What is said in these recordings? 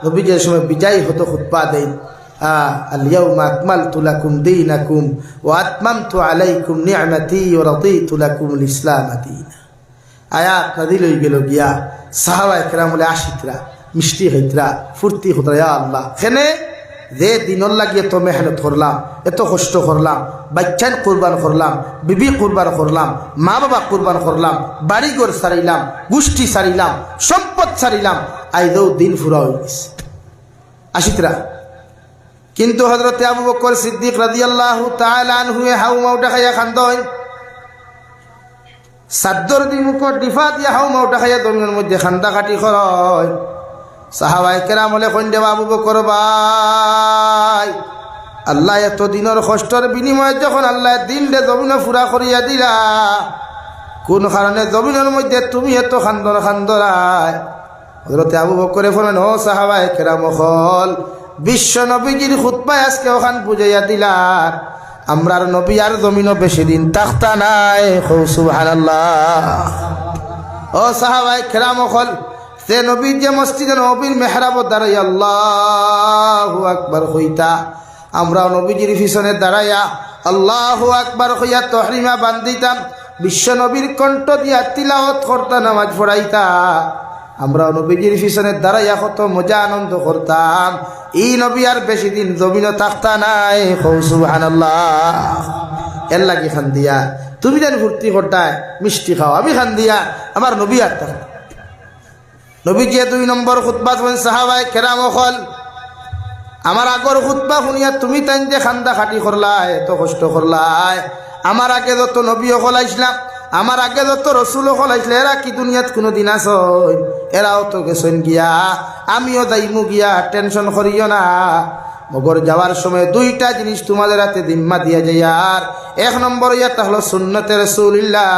নবী যে সময় বিজয় হতো খুতবা দেন, আল-ইয়াউমা আকমালতু লাকুম দীনাকুম ওয়া আতমামতু আলাইকুম নি'মাতি ওয়া রাদিতু লাকুমুল ইসলাম দীনা। আয়াত নাযিল হয়ে গেল গিয়া সাহাবায়ে কেরাম বলে আশিকরা মিষ্টি হইতরা ফুর্তি হতরা, ইয়া আল্লাহ খেনে যে দিনর লাগিয়ে তো মেহনত করলাম, এত কষ্ট করলাম, বাচ্চান কুরবান করলাম, বিবি কুরবান করলাম, মা বাবা কুরবান করলাম, বাড়িঘর সারিলাম, গোষ্ঠী সারিলাম, সম্পদ সারিলাম, আইদৌ দিন ফুরা হয়ে গেছে আশিকরা। কিন্তু হযরতে আবু বকর সিদ্দিক রাদিয়াল্লাহু তাআলা আনহু হাউ মাউটা খাইয়া খান্দয়, সাদ্দর দি মুখর ডিফা দিয়া হাউ মাউটা খাইয়া জমিনের মধ্যে খান্দা কাটি খরয়। সাহাবায়ে কেরাম বলে কইন দেবা আবু বকর ভাই, আল্লাহ এত দিনের কষ্টর বিনিময়ে যখন আল্লাহ দিন দে জমিনে ফুরা করিয়া দিলা, কোন কারণে জমিনের মধ্যে তুমি এত খান্দরায়? হযরতে আবু বকরে বলেন, ও সাহাবায়ে কেরাম হল বিশ্ব নবীজির খুতবায় আজকে ওখান বুঝাইয়া দিলার, আমরার নবী আর জমিনও বেশি দিন তাখতা নাই। সুবহানাল্লাহ। ও সাহাবায়ে কেরাম হল সে নবীর যে মসজিদে নবীর মেহরাব দাঁড়াই আল্লাহু আকবার হইতা, আমরা নবীজির পিছনে দাঁড়াইয়া আল্লাহু আকবার হইয়া তহরিমা বান্ধিতাম, বিশ্ব নবীর কণ্ঠ দিয়া তিলাওয়াত করতা, নামাজ পড়াইতা, আমরা নবীজির পিছনে দাঁড়াইয়া কত মজা আনন্দ করতাম। এই নবী আর বেশি দিন জমিনও থাকতা নাই। সুবহানাল্লাহ। এর লাগি খান দিয়া তুমি যেন ফুর্তি করতায় মিষ্টি খাও, আমি খান দিয়া আমার নবী আর থাকত। নবী যে 2 নম্বর খুতবা শুনেন সাহাবায়ে কেরাম হল, আমার আগর খুতবা শুনিয়া তুমি তাই যে খান্দা খাটি করলাই, এত কষ্ট করলাই, আমার আগে যত নবী হল আইসলাম, আমার আগে যত রসুল হল আইসলে, এরা কি দুনিয়াত কোনো দিন আসন? এরাও তো গেছেন গিয়া, আমিও যাইমু গিয়া, টেনশন করিও না। মগর যাওয়ার সময় 2টা জিনিস তোমাদের হাতে জিম্মা দিয়া যায়। আর 1 নম্বর ইয়াটা হলো সুন্নতে রাসূলুল্লাহ,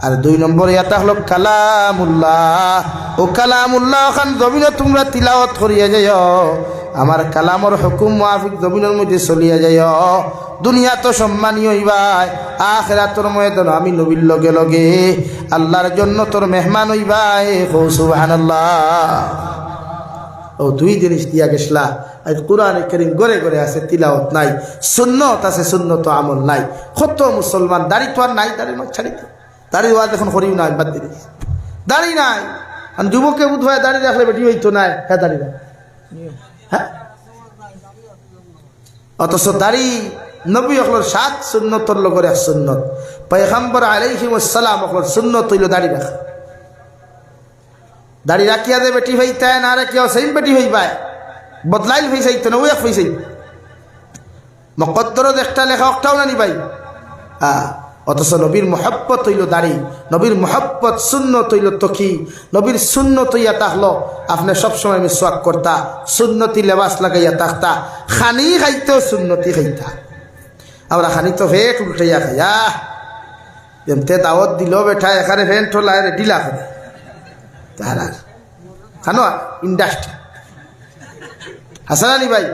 আর 2 নম্বর ইয়াটা হলো কালামুল্লাহ। ও কালামুল্লাহ খান জমিনে তোমরা তিলাওয়াত করিয়া যাইও, আমার কালামর হুকুম মুআফিক জমিনের মধ্যে চলিয়া যাইও। দুনিয়া তো সম্মানীয় হইবাই, আখিরাতের ময়দান আমি নবীর লগে লগে আল্লাহর জন্য তোর মেহমান হইবাই। সুবহানাল্লাহ। ও 2 জিনিস দিয়া গেছলা। আজ কোরআনে কারীম গড়ে গড়ে আছে, তিলাওয়াত নাই, সুন্নত আছে, সুন্নত আমল নাই। কত মুসলমান দাড়ি তো আর নাই, দাড়ি মাছ ছাড়িতে, দাড়ি ওয়াজ এখন করিও না, বাদ দিয়ে দাড়ি নাই। আর যুবকে বুধ হয় দাড়ি রাখলে বেটি হইতো না, হ্যাঁ দাড়ি নাই, হ্যাঁ। অথচ দাড়ি নবী হল 7 সুন্নতর লগরে এক সুন্নত, পয়গম্বর আলাইহিস সালাম হল সুন্নত হইল দাড়ি রাখা। দাড়ি রাখিয়া দে বেটি হইতায় না, রে কেউ সেই বেটি হইবায়, বদলাইল হইসাইতো না, ওই এক হইসাই মকদ্দরত একটা লেখা একটাও না নিবাই। অথচ নবীর মোহাব্বত হইল দাড়ি, নবীর মোহাব্বত সুন্নত হইল তকি, নবীর সুন্নত হইয়া তাহলো আপনি সবসময় মিসওয়াক করতা, সুন্নতি লেবাস লাগাইয়া থাকতা, খানি খাইতেও সুন্নতি খাইতা। আমরা খানি তো ভেট উল্টাইয়া খাইয়া, যেমতে দাওয়াত দিল বেঠা এখানে ভেন্ট হলায় ডিলা করে তাহার খানো ইন্ডাস্ট্রি হাসানি ভাই।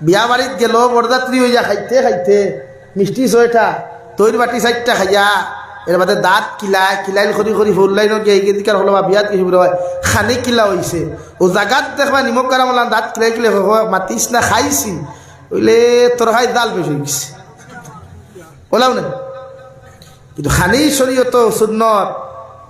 বিয়া বাড়িত গেল বরযাত্রী হইয়া খাইতে খাইতে মিষ্টি 6টা, তৈর বাটি 4টা খাইয়া, এর বাদে দাঁত কিলাইল করি করি ফুল লাইন গিয়ে এদিকার হলো বা বিয়াত কিছু হয় খানি কিলা হয়েছে। ও জাগাত দেখবা নিমখ কারা বললাম দাঁত কিলাই কিলে মাতিস না খাইছি, ওইলে তোর খাই জাল বেশ হয়ে গেছে ওলাও না। কিন্তু খানি শরীয়ত সুন্নত,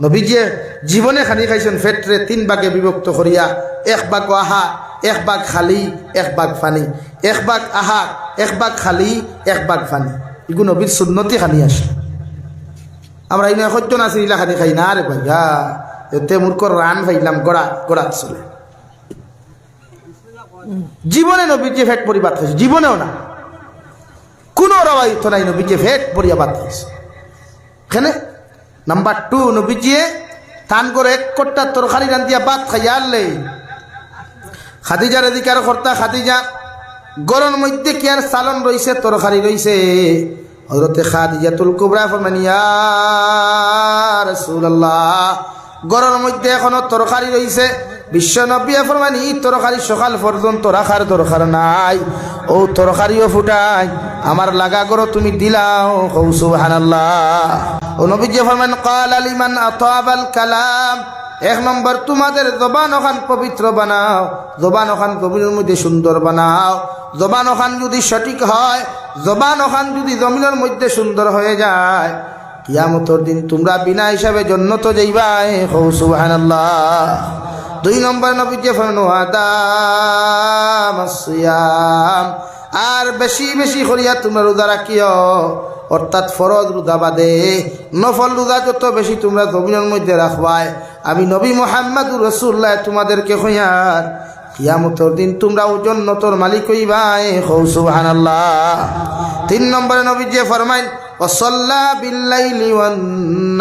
নবীজিয়ে জীবনে খানি খাইছেন ফেটরে 3 ভাগে বিভক্ত করিয়া, 1 ভাগ আহা, 1 ভাগ খালি, 1 ভাগ ফানি, 1 ভাগ আহা, 1 ভাগ খালি, 1 ভাগ ফানি। এগুলো নবীর সুন্নতি খানি আসে। আমরা এই 1 জন আছি ইলা খানি খাই না রে ভাই, এতে মূর্খর রান ভাইলাম গড়া গড়া চলে। জীবনে নবীজি ফেট পরি ভাত খাইছে, জীবনেও না, কোনো রবায়িত নাই নবীজি ফেট পরিয়া ভাত খাইছে। এখানে নাম্বার 2, নবীজিয়ে টান করে 1 কোট্টা তরকারি রান্ধিয়া ভাত খাইয়া আনলে খাদিজার এদিকার কর্তা, খাদিজা গরম মধ্যে কি আর সালন রইছে, তরকারি রইছে। হযরতে খাদিজাতুল কুবরা ফরমান, ইয়া রাসূলুল্লাহ, গরম মধ্যে এখনো তরকারি রইছে। বিশ্ব নবী ফরমান, এই তরকারি সকাল পর্যন্ত রাখার দরকার নাই, ও তরকারিও ফুটাই আমার লাগা করো তুমি দিলাও। সুবহানাল্লাহ। ও নবী ফরমান, ক্বালা লিমান আতাবাল কালাম এক নম্বর তোমাদের জবান ওখান পবিত্র বানাও, জবান ওখান জমিনের মধ্যে সুন্দর বানাও। জবান ওখান যদি সঠিক হয়, জবান ওখান যদি জমিনের মধ্যে সুন্দর হয়ে যায়, কিয়ামতের দিন তোমরা বিনা হিসাবে জান্নাতে যাইবাই। সুবহানাল্লাহ। 2 নম্বর নবীজি ফরমায়াম, আর বেশি বেশি করিয়া তোমরা রোজা রাখিও, অর্থাৎ ফরজ রোজা বাদে নফল রোজা যত বেশি তোমরা জমিনের মধ্যে রাখবাই, আমি নবী মুহাম্মদুর রাসূলুল্লাহ তোমাদেরকে কইয়ার কিয়ামতের দিন তোমরা জান্নাতের মালিক হইবাই। সুবহানাল্লাহ। 3 নম্বরে নবীজি ফরমাইন, ওয়াসাল্লা বিল্লাইলি ওয়ান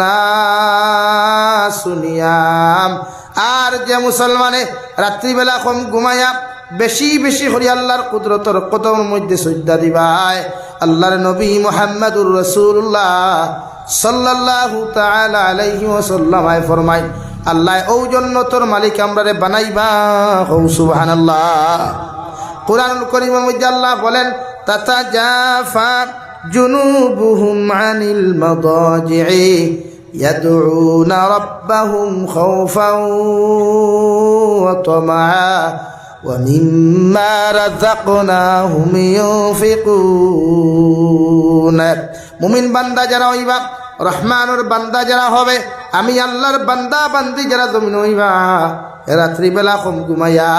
নাসু নিয়াম, আর যে মুসলমানে রাত্রিবেলা কম ঘুমায়া বেশি বেশি করে আল্লাহর কুদরতের কদমের মধ্যে সজদা দিবাই। আল্লাহর নবী মুহাম্মদুর রাসূলুল্লাহ সাল্লাল্লাহু তাআলা আলাইহি ওয়াসাল্লাম ফরমায়, আল্লাহ ও জান্নাতের মালিক আমরারে বানাইবা। সুবহানাল্লাহ। কুরআনুল কারীমের মধ্যে আল্লাহ বলেন, তাতাজাফা জুনুবুহুম আনিল মাদাজি'i ইয়াদউনা রাব্বাহুম খাওফান ওয়া তামআ ওয়া মিম্মা রাযাকনাহুম ইউনফিকুন। মুমিন বান্দা যারা হইবা, রহমানুর বান্দা যারা হবে, আমি আল্লাহর বান্দা বান্দি যারা জমিন হইবা, রাত্রিবেলা কম ঘুমাইয়া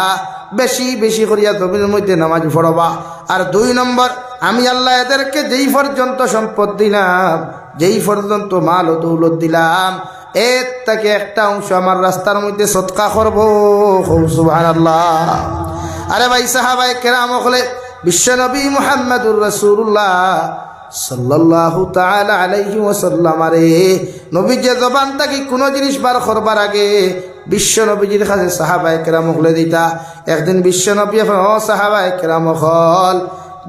বেশি বেশি করিয়া জমিনের মধ্যে নামাজ পড়বা। আর 2 নম্বর, আমি আল্লাহ এদেরকে যেই পর্যন্ত সম্পদ দিলাম, যেই পর্যন্ত মাল ও দৌলত দিলাম, এর থেকে একটা অংশ আমার রাস্তার মধ্যে সদকা করব। সুবহানাল্লাহ। আরে ভাই সাহাবায়ে কেরাম হলে বিশ্বনবী মুহাম্মদুর রাসূলুল্লাহ সাল্লাল্লাহু তাআলা আলাইহি ওয়াসাল্লাম আরে নবী যে জবান থেকে কোনো জিনিস বার করবার আগে বিশ্ব নবীজির কাছে সাহাবায়ে কেরাম হলে দিতা। একদিন বিশ্ব নবী ও সাহাবায়ে কেরাম হল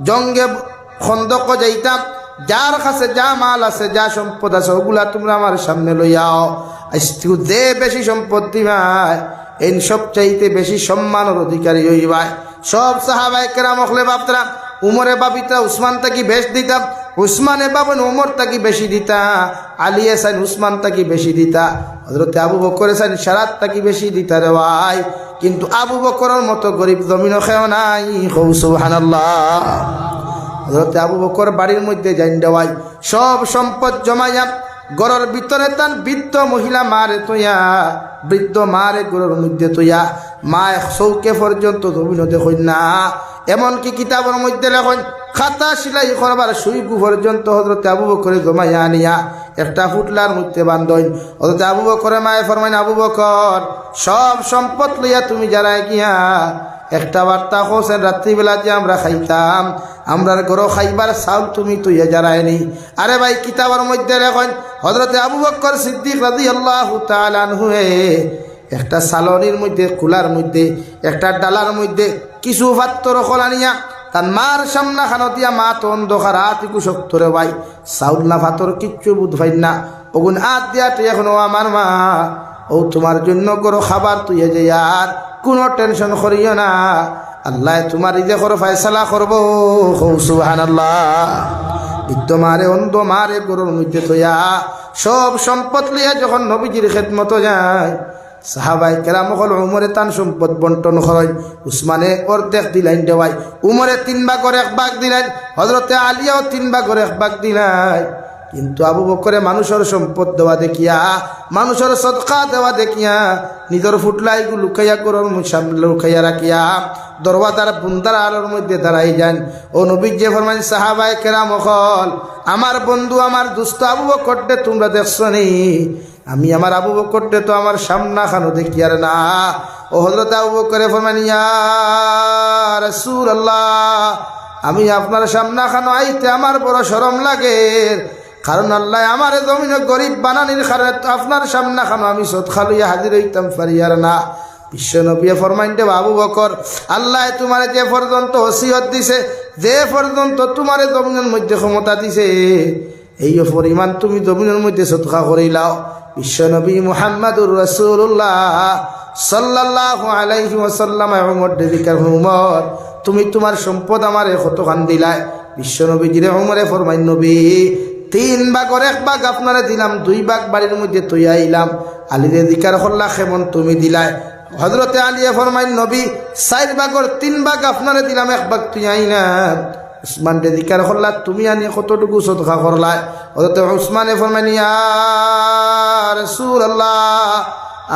জঙ্গে খন্দক যাইতাম, যার কাছে যা মাল আছে, যা সম্পদ আছে, ওগুলা তোমরা আমার সামনে লইয়াও। যে বেশি সম্পদ দিবাই, এই সব চাইতে বেশি সম্মানের অধিকারী হইবাই। সব সাহাবায়ে কেরাম হলে ভাবতারা উমরে বাবিতা উসমান তাকি বেশ দিতাম, উসমানে বাবন উমর তাকি বেশি দিতা, আলী হাসান উসমান তাকি বেশি দিতা, হযরত আবু বকর হাসান সারাত তাকি বেশি দিতা রে ভাই। কিন্তু আবু বকরের মতো গরিব জমিন খেও নাই। সুবহানাল্লাহ। হযরত আবু বকর বাড়ির মধ্যে যাইন দেওয়াই সব সম্পদ জমাইয়া ঘরের ভিতরে তান বৃদ্ধ মহিলা মারে তুইয়া, বৃদ্ধ মারে ঘরের মধ্যে তুইয়া, মা চৌকে পর্যন্ত জমিন দেখুন না। এমনকি কিতাবের মধ্যে লেখন খাতা সিলাই করবার সুইগু পর্যন্ত হযরত আবু বকরে জমাইয়া আনিয়া একটা ফুটলার মধ্যে বান্ধন। হযরত আবু বকরের মায়ে ফরমাইন, আবু বকর সব সম্পদ লইয়া তুমি যারা গিয়া একটা বার্তা হোসেন, রাত্রিবেলা যে আমরা খাইতাম, আমরার ঘরও খাইবার চাউল তুমি তুইয়া যারায়নি। আরে ভাই কিতাবের মধ্যে লেখন হযরত আবু বকর সিদ্দিক রাদিয়াল্লাহু তাআলা আনহু একটা সালনির মধ্যে, কুলার মধ্যে, একটা ডালার মধ্যে কিছু পাত্র খোলানিয়া তার মার সামনা খানো দিয়া, মা তো অন্ধকার হাতিকু শক্তরে ভাই চাউল না পাথর কিচ্ছু বুধ ভাই না, ওগুন হাত দিয়া তুই এখন আমার মা ও তোমার জন্য করো খাবার তুইয়া যে, আর কোনো টেনশন করিও না, আল্লাহ তোমার ইজে করো ফয়সালা করবো। সুবহানাল্লাহ। বৃদ্ধ মারে অন্ধ মারে গরুর মধ্যে তোয়া সব সম্পদ লিয়া যখন নবীজির খেদমত যায়, সাহাবায়ে কেরাম হল উমরে তান সম্পদ বন্টন করেন, উসমানে অর্ধেক দিলেন দেওয়াই, উমরে 3 ভাগের 1 ভাগ দিলেন, হযরতে আলিয়াও 3 ভাগের 1 ভাগ দিলেন। কিন্তু আবু বকরে মানুষের সম্পদ দেওয়া দেখিয়া, মানুষের সদকা দেওয়া দেখিয়া নিজের ফুটলাইগুলো লুকাইয়া করর সামনে লুকাইয়া রাখিয়া দরওয়াজার বুন্দার আলোর মধ্যে দাঁড়াই যান। ও নবীজি যে ফরমান, সাহাবায়ে কেরাম হল আমার বন্ধু আমার দুস্থ আবু বকরকে তোমরা দেখছো নি? আমি আমার আবু বকরকে তো আমার সামনা খানো দেখি আর না। ও হযরত আবু বকরে ফরমান, ইয়া রাসূলুল্লাহ, আমি আপনার সামনা খানো আইতে আমার বড় শরম লাগে, কারণ আল্লাহ আমার জমিনে গরিব বানানির কারণে আপনার সামনা খানো আমি সদকা লইয়া হাজির হইতাম পারি আর না। বিশ্ব নবী ফরমাইন, দে আবু বকর, আল্লাহ তোমার যে পর্যন্ত ওসিয়ত দিছে, যে পর্যন্ত তোমার জমিনের মধ্যে ক্ষমতা দিছে, এই পরিমাণ তুমি জমিনের মধ্যে সদকা করিলাও। বিশ্ব নবী মুহাম্মদুর রাসূলুল্লাহ সাল্লাল্লাহু আলাইহি ওয়াসাল্লাম উমর দেবিকার উমর, তুমি তোমার সম্পদ আমারে কতখান দিলাই? বিশ্ব নবীজিরে উমরে ফরমাইন, নবী 3 ভাগের 1 ভাগ আপনারে দিলাম, 2 ভাগ বাড়ির মধ্যে তুই আইলাম। আলীরে জিকার করলা কেমন তুমি দিলাই। হযরতে আলী ফরমাইন নবী 4 ভাগের 3 ভাগ আপনারে দিলাম, 1 ভাগ তুই আইলাম। উসমান রে জিকার করলা তুমি আনি কতটুকু সদকা করলা। হযরতে উসমানে ফরমাইন ইয়া রাসূলুল্লাহ,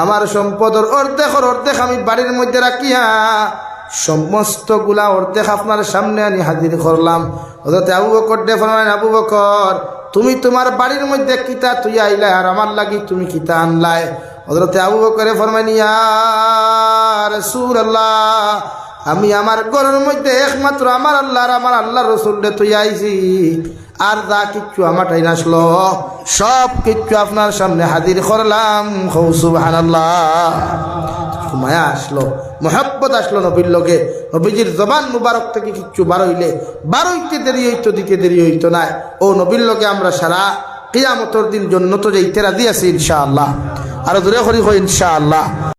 আমার সম্পদের অর্ধেক আমি বাড়ির মধ্যে রাখিয়া সমস্ত গুলা অর্ধেক আপনার সামনে আনি হাজির করলাম। হযরতে আবু বকর দে ফরমাইন আবু বকর, তুমি তোমার বাড়ির মধ্যে কিতা তুই আইলা আর আমার লাগি তুমি কিতা আনলাই। হযরতে আবু বকরে ফরমাইন ইয়া রাসূলুল্লাহ, আমি আমার ঘরের মধ্যে একমাত্র আমার আল্লাহর রাসূলকে তুই আইছি, আর যা কিচ্ছু আমারটাই নাসলো সব কিচ্ছু আপনার সামনে হাজির করলাম। সুবহানাল্লাহ। মায়া আসলো, মোহাব্বত আসলো নবীর লগে। নবীজির জবান মুবারক থেকে কিচ্ছু বারোইতে দেরি হইতো, দিতে দেরি হইতো না। ও নবীর লগে আমরা সারা কিয়ামতের দিন জান্নাতে যাইতে রাজি আছি ইনশাআল্লাহ। আরো দূরে করি ইনশাআল্লাহ।